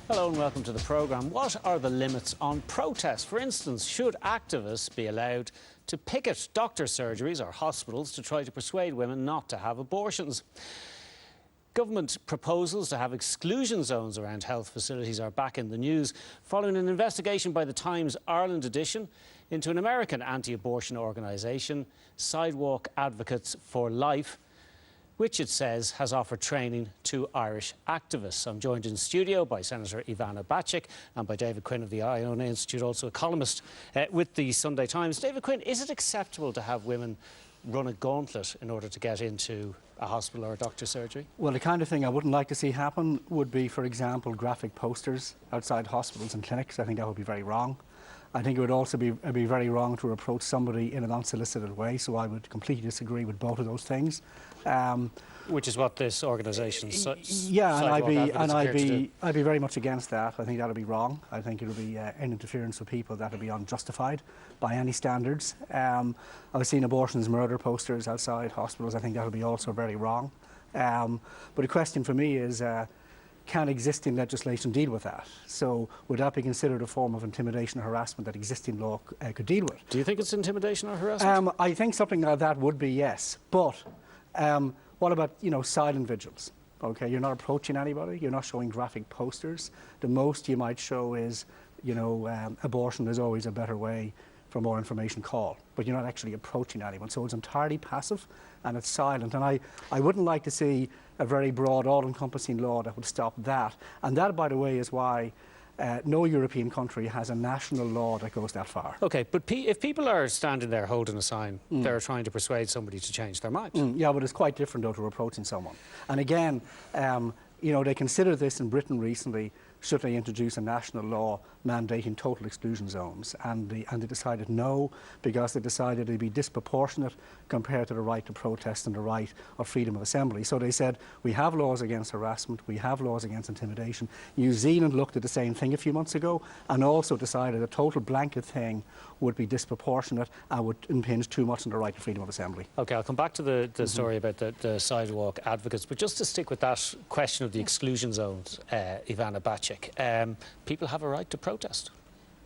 Hello and welcome to the programme. What are the limits on protest? For instance, should activists be allowed to picket doctor surgeries or hospitals to try to persuade women not to have abortions? Government proposals to have exclusion zones around health facilities are back in the news following an investigation by the Times Ireland edition into an American anti-abortion organisation, Sidewalk Advocates for Life, which it says has offered training to Irish activists. I'm joined in studio by Senator Ivana Bacik and by David Quinn of the Iona Institute, also a columnist with the Sunday Times. David Quinn, is it acceptable to have women run a gauntlet in order to get into a hospital or a doctor's surgery? Well, the kind of thing I wouldn't like to see happen would be, for example, graphic posters outside hospitals and clinics. I think that would be very wrong. I think it would also be very wrong to approach somebody in an unsolicited way, so I would completely disagree with both of those things. Which is what this organisation, yeah, and I'd be very much against that. I think that would be wrong. I think it would be an interference with people that would be unjustified by any standards. I've seen abortion is murder posters outside hospitals. I think that would be also very wrong. But the question for me is, can existing legislation deal with that? So would that be considered a form of intimidation or harassment that existing law could deal with? Do you think it's intimidation or harassment? I think something like that would be, yes. But what about, silent vigils? Okay, you're not approaching anybody, you're not showing graphic posters. The most you might show is, abortion is always a better way, for more information, call. But you're not actually approaching anyone. So it's entirely passive and it's silent. And I wouldn't like to see a very broad, all-encompassing law that would stop that. And that, by the way, is why no European country has a national law that goes that far. OK, but if people are standing there holding a sign, they're trying to persuade somebody to change their mind. Yeah, but it's quite different, though, to approaching someone. And again, they considered this in Britain recently, should they introduce a national law mandating total exclusion zones, and they decided no, because they decided it'd be disproportionate compared to the right to protest and the right of freedom of assembly. So they said, we have laws against harassment, we have laws against intimidation. New Zealand looked at the same thing a few months ago and also decided a total blanket thing would be disproportionate and would impinge too much on the right to freedom of assembly. OK, I'll come back to the story about the sidewalk advocates, but just to stick with that question of the exclusion zones, Ivana Bacik, people have a right to protest.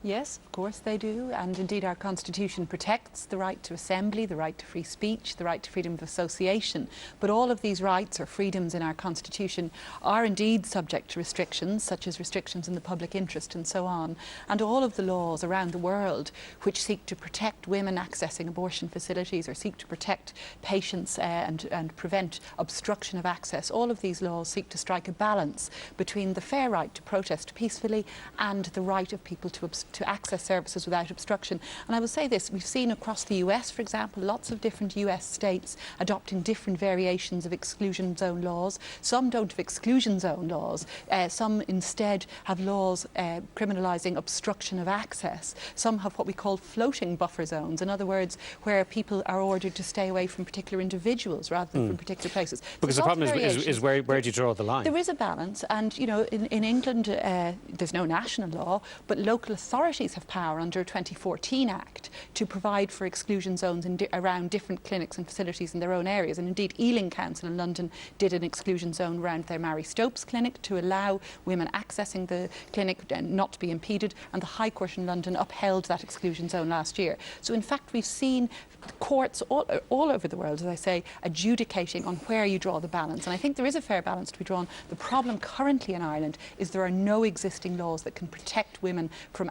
Yes, of course they do, and indeed our Constitution protects the right to assembly, the right to free speech, the right to freedom of association. But all of these rights or freedoms in our Constitution are indeed subject to restrictions, such as restrictions in the public interest and so on. And all of the laws around the world which seek to protect women accessing abortion facilities or seek to protect patients and prevent obstruction of access, all of these laws seek to strike a balance between the fair right to protest peacefully and the right of people to access services without obstruction. And I will say this, we've seen across the US, for example, lots of different US states adopting different variations of exclusion zone laws. Some don't have exclusion zone laws. Some instead have laws criminalising obstruction of access. Some have what we call floating buffer zones. In other words, where people are ordered to stay away from particular individuals rather than from particular places. Because the problem is where do you draw the line? There is a balance, and in England there's no national law, but local authorities have power under a 2014 Act to provide for exclusion zones around different clinics and facilities in their own areas. And indeed, Ealing Council in London did an exclusion zone around their Mary Stopes clinic to allow women accessing the clinic not to be impeded, and the High Court in London upheld that exclusion zone last year. So in fact, we've seen courts all over the world, as I say, adjudicating on where you draw the balance. And I think there is a fair balance to be drawn. The problem currently in Ireland is there are no existing laws that can protect women from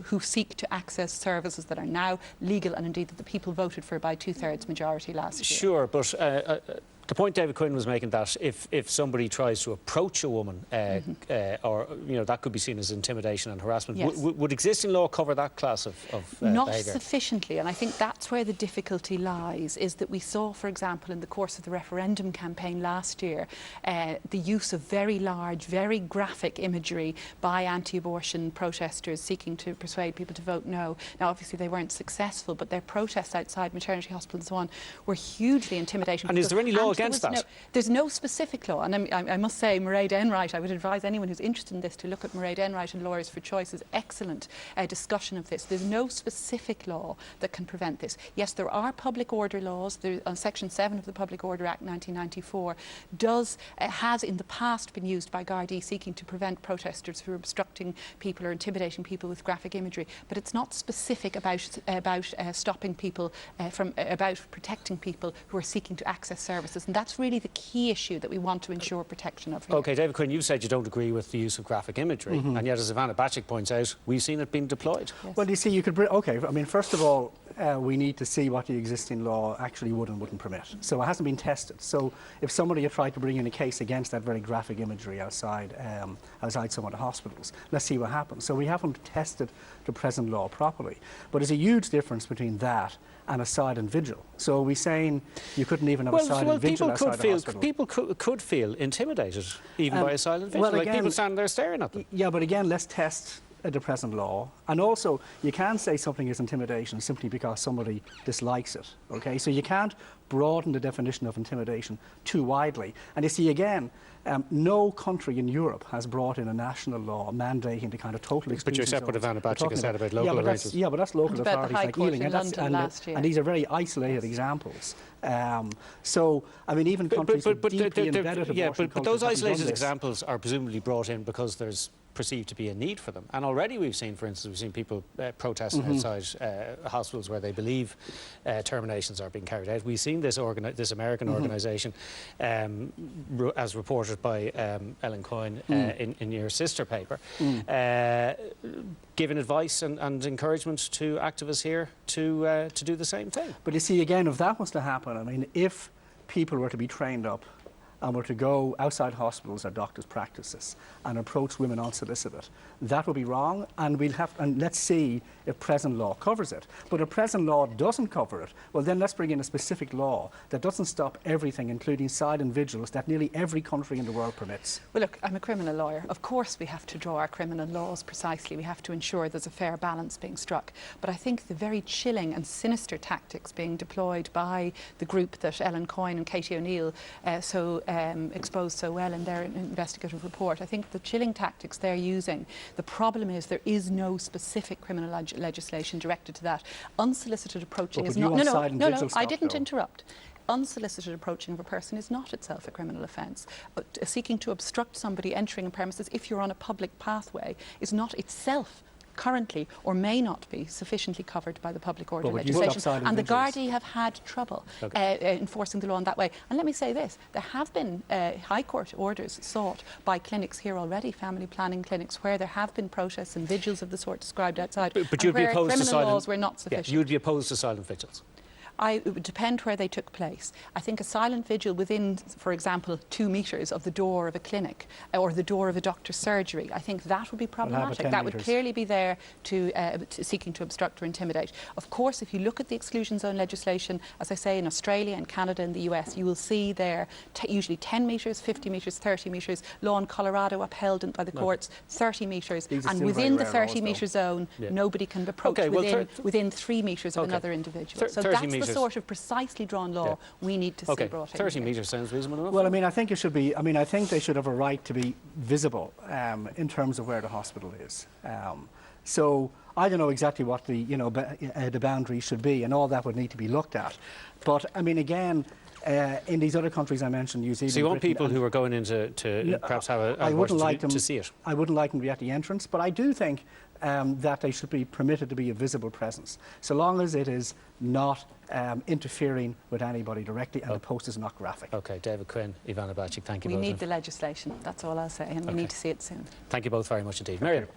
who seek to access services that are now legal and indeed that the people voted for by two-thirds majority last year. Sure, but the point David Quinn was making, that if somebody tries to approach a woman, or that could be seen as intimidation and harassment, yes. would existing law cover that class of Not behaviour? sufficiently, and I think that's where the difficulty lies, is that we saw, for example, in the course of the referendum campaign last year, the use of very large, very graphic imagery by anti-abortion protesters seeking to persuade people to vote no. Now, obviously, they weren't successful, but their protests outside maternity hospitals and so on were hugely intimidating. And is there any law against that? There's no specific law, and I must say Mairead Enright, I would advise anyone who's interested in this to look at Mairead Enright and Lawyers for Choice's excellent discussion of this. There's no specific law that can prevent this. Yes, there are public order laws. On Section 7 of the Public Order Act 1994 has in the past been used by Gardaí seeking to prevent protesters who are obstructing people or intimidating people with graphic imagery, but it's not specific about stopping people about protecting people who are seeking to access services, and that's really the key issue that we want to ensure protection of here. OK, David Quinn, you said you don't agree with the use of graphic imagery, and yet, as Ivana Bacik points out, we've seen it being deployed. Yes. Well, you see, you could... OK, I mean, first of all, we need to see what the existing law actually would and wouldn't permit. So it hasn't been tested. So if somebody had tried to bring in a case against that very graphic imagery outside some of the hospitals, let's see what happens. So we haven't tested the present law properly. But there's a huge difference between that and a silent vigil. So are we saying you couldn't even have a silent vigil outside the hospital? People could feel intimidated even by a silent vigil, well, like again, people standing there staring at them. Yeah, but again, let's test the present law. And also, you can't say something is intimidation simply because somebody dislikes it, OK? So you can't broaden the definition of intimidation too widely. And you see, again, no country in Europe has brought in a national law mandating the kind of total exclusion. But you accept what Ivana Bacik has said about local arrangements. Yeah, but that's local and about authorities the High like Court Ealing. in London last year. And these are very isolated examples. So, I mean, even countries with deeply embedded abortion but those cultures haven't done isolated this. examples are presumably brought in because there's perceived to be a need for them. And already we've seen, for instance, people protesting outside hospitals where they believe terminations are being carried out. We've seen this American organisation, as reported by Ellen Coyne in your sister paper, giving advice and encouragement to activists here to do the same thing. But you see, again, if that was to happen, I mean, if people were to be trained up and were to go outside hospitals or doctors' practices and approach women unsolicited, that would be wrong, and let's see if present law covers it. But if present law doesn't cover it, well, then let's bring in a specific law that doesn't stop everything, including silent vigils, that nearly every country in the world permits. Well, look, I'm a criminal lawyer. Of course we have to draw our criminal laws precisely. We have to ensure there's a fair balance being struck. But I think the very chilling and sinister tactics being deployed by the group that Ellen Coyne and Katie O'Neill exposed so well in their investigative report, I think the chilling tactics they're using, the problem is there is no specific criminal legislation directed to that. Unsolicited approaching is not... No, I didn't interrupt. Unsolicited approaching of a person is not itself a criminal offence. Seeking to obstruct somebody entering a premises if you're on a public pathway is not itself currently or may not be sufficiently covered by the public order legislation. And the Gardaí have had trouble enforcing the law in that way. And let me say this, there have been High Court orders sought by clinics here already, family planning clinics, where there have been protests and vigils of the sort described outside, but you'd be opposed to silent laws were not sufficient. Yeah, you'd be opposed to silent vigils. It would depend where they took place. I think a silent vigil within, for example, 2 metres of the door of a clinic or the door of a doctor's surgery, I think that would be problematic. That would clearly be there to seeking to obstruct or intimidate. Of course, if you look at the exclusion zone legislation, as I say, in Australia and Canada and the US, you will see there usually 10 metres, 50 metres, 30 metres. Law in Colorado upheld by the courts, 30 metres. And within the 30 metre zone, nobody can approach within 3 metres of another individual. So that's the sort of precisely drawn law we need to see brought in. 30 metres sounds reasonable enough. Well, I mean, I think it should be. I mean, I think they should have a right to be visible in terms of where the hospital is. So I don't know exactly what the the boundaries should be, and all that would need to be looked at. But I mean, again. In these other countries I mentioned, New Zealand. So you want Britain, people who are going in to perhaps have a to see it? I wouldn't like them to be at the entrance, but I do think that they should be permitted to be a visible presence, so long as it is not interfering with anybody directly and the post is not graphic. OK, David Quinn, Ivana Bacik, thank you both. We need the legislation, that's all I'll say, and we need to see it soon. Thank you both very much indeed. Miriam.